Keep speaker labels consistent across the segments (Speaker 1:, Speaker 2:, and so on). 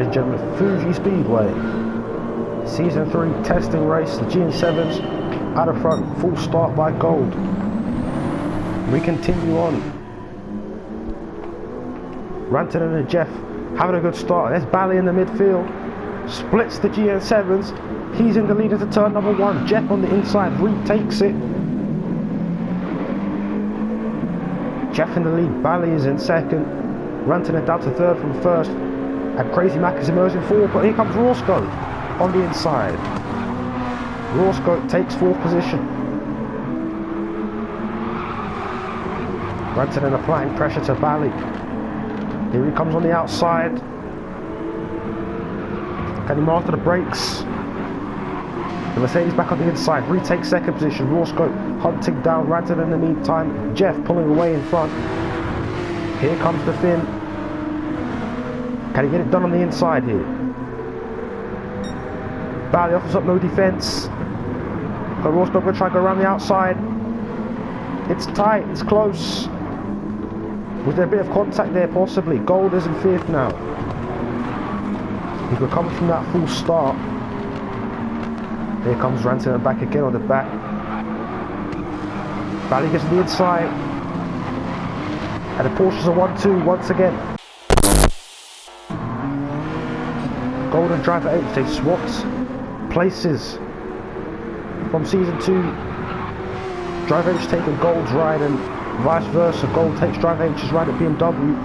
Speaker 1: Ladies and gentlemen, Fuji Speedway, Season 3 testing race, the GN7s out of front, full start by Gold. We continue on. Rantanen and Jeff having a good start. There's Bally in the midfield, splits the GN7s, he's in the lead into turn number 1, Jeff on the inside retakes it. Jeff in the lead, Bally is in second, Rantanen down to third from first. And Crazy Mac is emerging forward, but here comes Roscoe on the inside. Roscoe takes fourth position. Rantanen applying pressure to Bally. Here he comes on the outside. Can he master the brakes? The Mercedes back on the inside, retakes second position. Roscoe hunting down Rantanen in the meantime. Jeff pulling away in front. Here comes the Finn. Can he get it done on the inside here? Bally offers up no defence. But Roscoe going to try and go around the outside. It's tight, it's close. Was there a bit of contact there possibly? Gold is in fifth now. He's recovered from that full start. Here comes Rantanen back again on the back. Bally gets on the inside. And the Porsches are 1-2 once again. Gold and Driver H, they swapped places from Season 2. Driver H taking Gold's ride and vice versa. Gold takes Driver H's ride at BMW.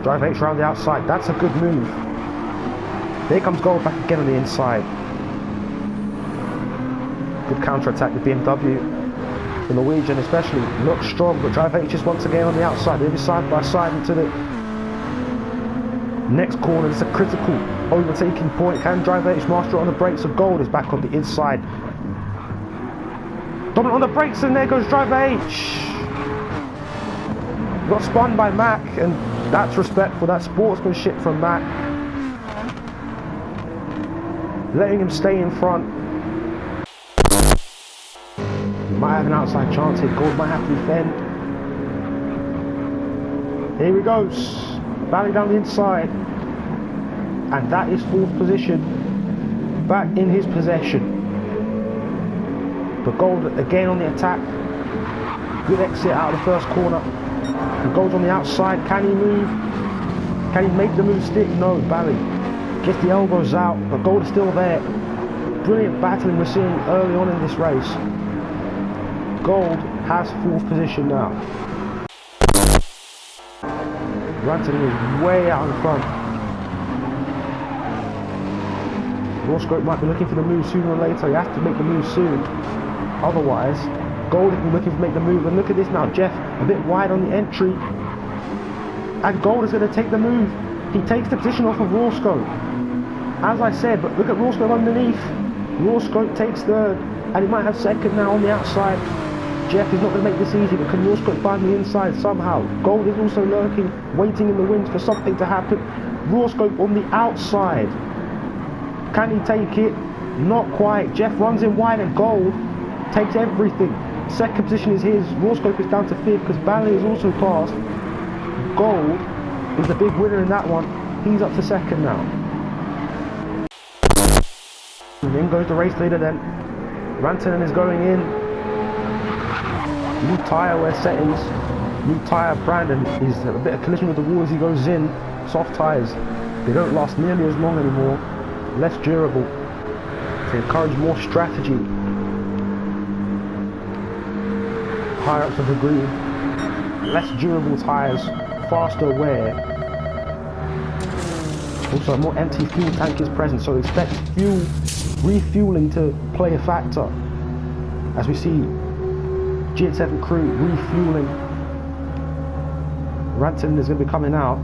Speaker 1: Driver H round the outside, that's a good move. Here comes Gold back again on the inside. Good counter-attack with BMW. The Norwegian especially looks strong, but Driver H is once again on the outside. They'll be side by side into the next corner. It's a critical overtaking point. Can Driver H master it on the brakes? So Gold is back on the inside. Dominant on the brakes, and there goes Driver H. Got spun by Mac, and that's respectful. That's sportsmanship from Mac. Letting him stay in front. Might have an outside chance here. Gold might have to defend. Here he goes. Bally down the inside. And that is fourth position. Back in his possession. But Gold again on the attack. Good exit out of the first corner. And Gold's on the outside. Can he move? Can he make the move stick? No, Bally gets the elbows out. But Gold is still there. Brilliant battling we're seeing early on in this race. Gold has fourth position now. Rantanen is way out in front. Roscoe might be looking for the move sooner or later. He has to make the move soon. Otherwise, Gold is looking to make the move. And look at this now. Jeff a bit wide on the entry. And Gold is going to take the move. He takes the position off of Roscoe. As I said, but look at Roscoe underneath. Roscoe takes third. And he might have second now on the outside. Jeff is not going to make this easy, but can Roscoe find the inside somehow? Gold is also lurking, waiting in the wings for something to happen. Roscoe on the outside. Can he take it? Not quite. Jeff runs in wide and Gold takes everything. Second position is his. Roscoe is down to fifth because Bally is also passed. Gold is the big winner in that one. He's up to second now. And in goes the race leader then. Rantanen is going in. New tyre wear settings, new tyre brand, and he's a bit of collision with the wall as he goes in. Soft tyres, they don't last nearly as long anymore, less durable, to encourage more strategy. Higher up to the green, less durable tyres, faster wear. Also a more empty fuel tank is present, so expect refueling to play a factor as we see GN7 crew refueling. Rantanen is going to be coming out.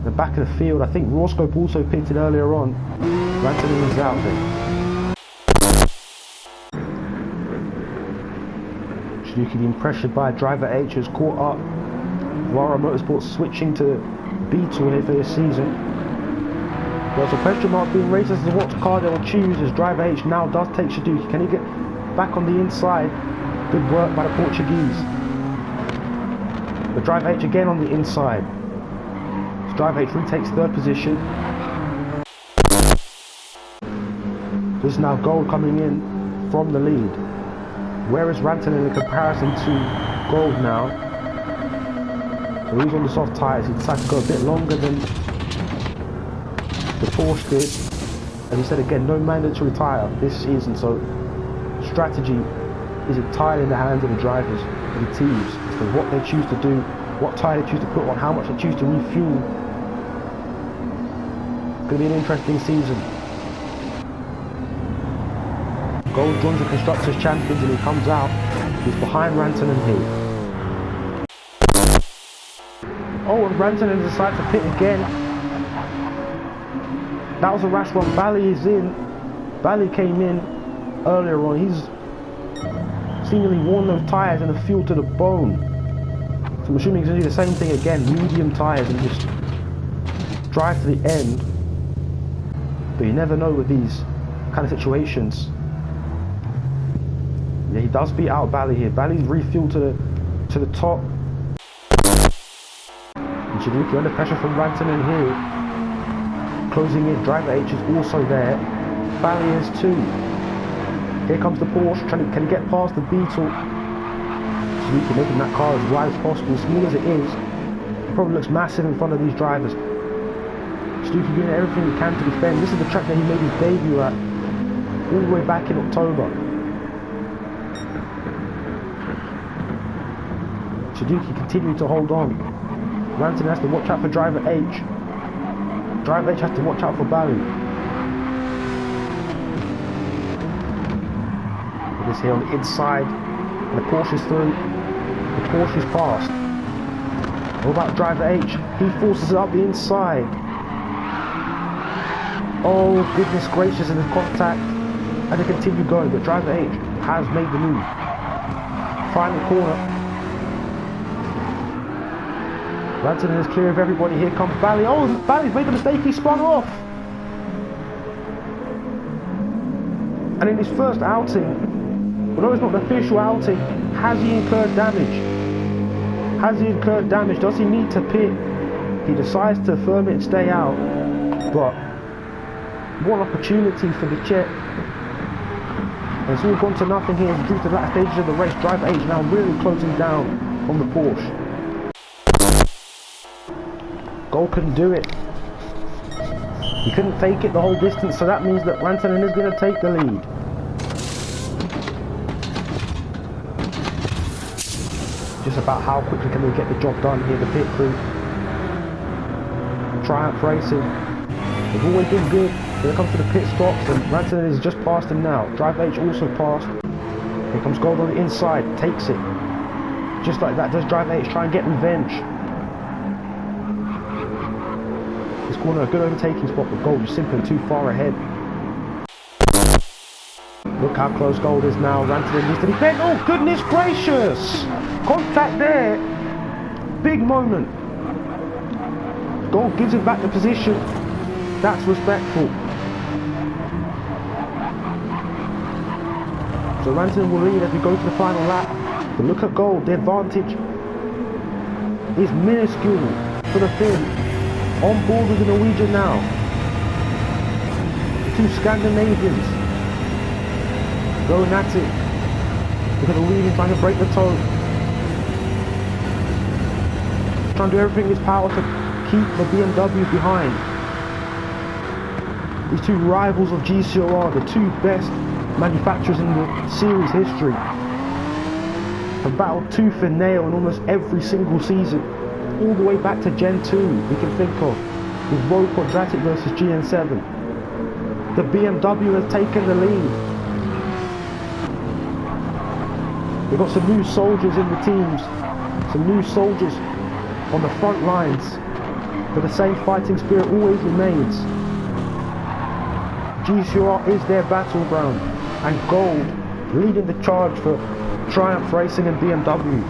Speaker 1: The back of the field, I think Roscoe also pitted earlier on. Rantanen is out there. Suzuki being pressured by Driver H, has caught up. Vara Motorsports switching to B2 here for this season. There's a question mark being raised as to what car they will choose, as Driver H now does take Suzuki. Can he get back on the inside. Good work by the Portuguese. But Driver H again on the inside. So Driver H retakes third position. This is now Gold coming in from the lead. Where is Rantanen in comparison to Gold now? So he's on the soft tyres. He decided to go a bit longer than the Porsche did. And he said again, no mandatory tyre this season. So strategy is entirely in the hands of the drivers and the teams as to what they choose to do, what tyre they choose to put on, how much they choose to refuel. It's going to be an interesting season. Gold joins the Constructors' Champions and he comes out. He's behind Rantanen here. Oh, and Rantanen decides to pit again. That was a rash one. Bally is in. Bally came in earlier on. He's seemingly worn those tyres and are fueled to the bone. So I'm assuming he's going to do the same thing again. Medium tyres and just drive to the end. But you never know with these kind of situations. Yeah, he does beat out Bally here. Bally's refueled to the top. And Suzuki under pressure from Rantanen here. Closing in. Driver H is also there. Bally is too. Here comes the Porsche. Can he get past the Beetle? Suzuki making that car as wide as possible, small as it is. It probably looks massive in front of these drivers. Suzuki doing everything he can to defend. This is the track that he made his debut at all the way back in October. Suzuki continuing to hold on. Rantanen has to watch out for Driver H. Driver H has to watch out for Bally. It is here on the inside. And the Porsche is through. The Porsche is past. What about Driver H? He forces it up the inside. Oh goodness gracious, in his contact. And they continue going, but Driver H has made the move. Final corner. Rantanen is clear of everybody. Here comes Bally. Oh, Bally's made the mistake. He spun off. And in his first outing, although it's not an official outing, has he incurred damage? Has he incurred damage? Does he need to pit? He decides to firm it and stay out. But what an opportunity for the Czech. And it's all gone to nothing here due to the last stages of the race. Driver H now really closing down on the Porsche. Gold couldn't do it. He couldn't take it the whole distance, so that means that Rantanen is going to take the lead. Just about how quickly can they get the job done here, the pit crew. Triumph Racing. They've always been good. Here comes to the pit stops, and Rantanen is just past him now. Driver H also passed. Here comes Gold on the inside, takes it. Just like that, does Driver H try and get revenge. This corner, a good overtaking spot, but Gold is simply too far ahead. Look how close Gold is now. Rantanen needs to defend. Oh goodness gracious! Contact there. Big moment. Gold gives him back the position. That's respectful. So Rantanen will lead as we go to the final lap. But look at Gold. The advantage is minuscule for the Finn. On board with the Norwegian now. The two Scandinavians going at it. Look at the Norwegian trying to break the toe. Trying to do everything in his power to keep the BMW behind. These two rivals of GCOR, the two best manufacturers in the series history, have battled tooth and nail in almost every single season. All the way back to Gen 2 we can think of, with Road Quadratic versus GN7. The BMW has taken the lead. We've got some new soldiers in the teams, some new soldiers on the front lines, but the same fighting spirit always remains. GCOR is their battleground, and Gold leading the charge for Triumph Racing and BMW.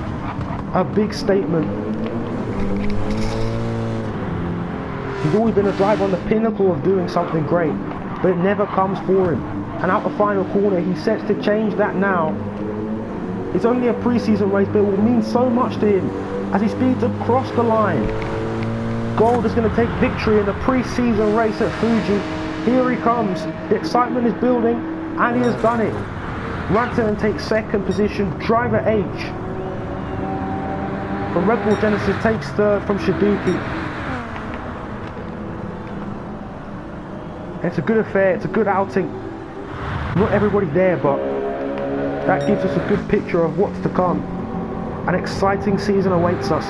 Speaker 1: A big statement. He's always been a driver on the pinnacle of doing something great, but it never comes for him. and out the final corner. He sets to change that now. It's only a pre-season race, but it will mean so much to him as he speeds across the line. Gold is going to take victory in the pre-season race at Fuji. Here he comes. The excitement is building, and he has done it. Rantanen takes second position. Driver H from Red Bull Genesis takes third from Shiduki. It's a good affair. It's a good outing. Not everybody there, but that gives us a good picture of what's to come. An exciting season awaits us,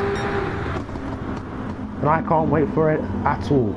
Speaker 1: and I can't wait for it at all.